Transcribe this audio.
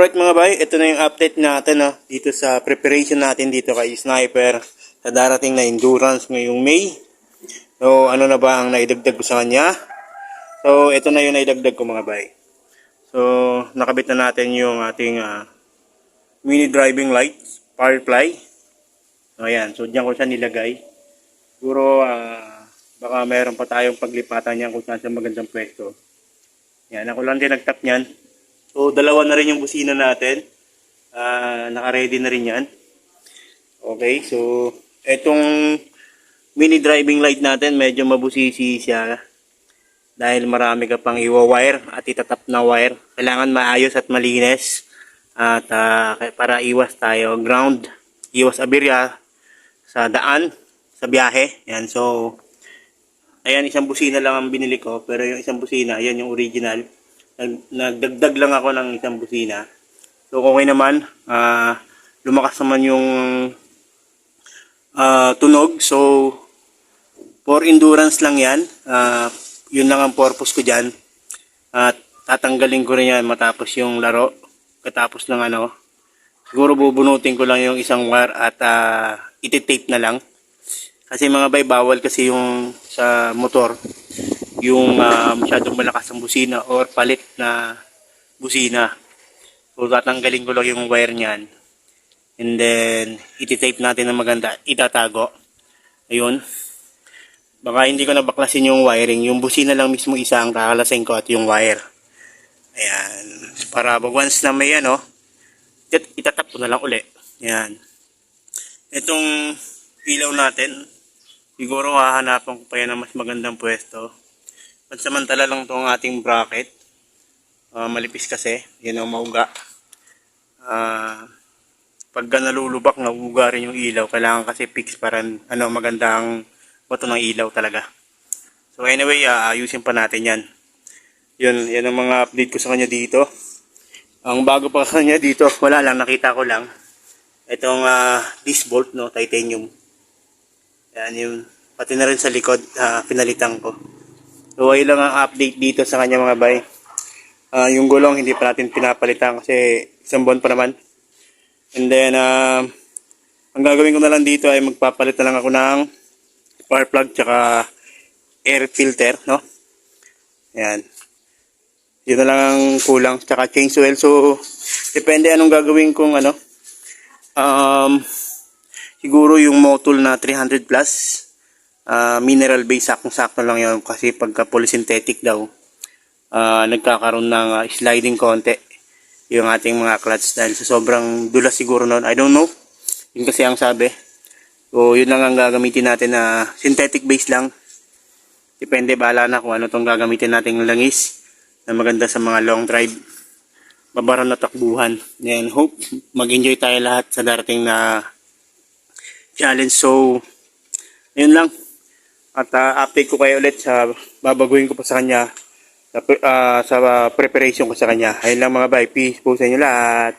Alright mga bay, ito na yung update natin dito sa preparation natin dito kay Sniper sa darating na endurance ngayong May. So ano na ba ang naidagdag ko sa kanya? So ito na yung naidagdag ko mga bay. So nakabit na natin yung ating mini driving lights, Firefly. So ayan, so diyan ko siya nilagay. Siguro baka mayroon pa tayong paglipatan niyan kung saan sa magandang pwesto. Yan, ako lang din nagtap niyan. So, dalawa na rin yung busina natin. Naka-ready na rin yan. Okay, so, etong mini driving light natin, medyo mabusisi siya. Dahil marami ka pang iwa-wire at itatap na wire. Kailangan maayos at malinis. At para iwas tayo ground, iwas aberya sa daan, sa biyahe. Yan, so, ayan, isang busina lang ang binili ko. Pero yung isang busina, yan yung original. Nagdagdag lang ako ng isang busina. So okay naman, lumakas naman yung tunog. So for endurance lang yan, yun lang ang purpose ko dyan. At tatanggalin ko rin yan matapos yung laro. Katapos ng siguro bubunutin ko lang yung isang wire at ititape na lang. Kasi mga bay, bawal kasi yung sa motor yung masyadong malakas ang busina or palit na busina. So tatanggalin ko lang yung wire niyan. And then ititape natin na maganda, itatago. Ayun. Baka hindi ko nabaklasin yung wiring. Yung busina lang mismo isa ang kakalasin ko at yung wire. Ayan. Para once na may itatap ko na lang uli. Ayan. Itong ilaw natin, siguro hahanapan ko pa yan ng mas magandang pwesto. Pansamantala lang itong ating bracket. Malipis kasi. Yan ang mauga. Pagka nalulubak, nauuga rin yung ilaw. Kailangan kasi fix para magandang bato ng ilaw talaga. So anyway, ayusin pa natin yan. Yan ang mga update ko sa kanya dito. Ang bago pa sa kanya dito, wala lang, nakita ko lang. Itong disc bolt, titanium. Yan yung, pati na rin sa likod, pinalitan ko. So ayun lang ang update dito sa kanya mga bay. Yung gulong hindi pa natin pinapalitan kasi isang buwan pa naman. And then ang gagawin ko na lang dito ay magpapalit na lang ako ng spark plug tsaka air filter, Ayan. Yun na lang ang kulang, tsaka change oil. So depende anong gagawin kong siguro yung motul na 300 plus. Mineral base, sakong-sakto lang yun kasi pagka polysynthetic daw nagkakaroon ng sliding konti yung ating mga clutch dahil sa sobrang dulas siguro nun. I don't know, yun kasi ang sabi. So yun lang ang gagamitin natin na synthetic base lang. Depende, bahala na kung ano tong gagamitin nating langis na maganda sa mga long drive, mabara na takbuhan. And hope mag-enjoy tayo lahat sa darating na challenge. So yun lang. At update ko kayo ulit sa babaguhin ko pa sa kanya sa preparation ko sa kanya. Ayun lang mga bay, peace po sa inyo lahat.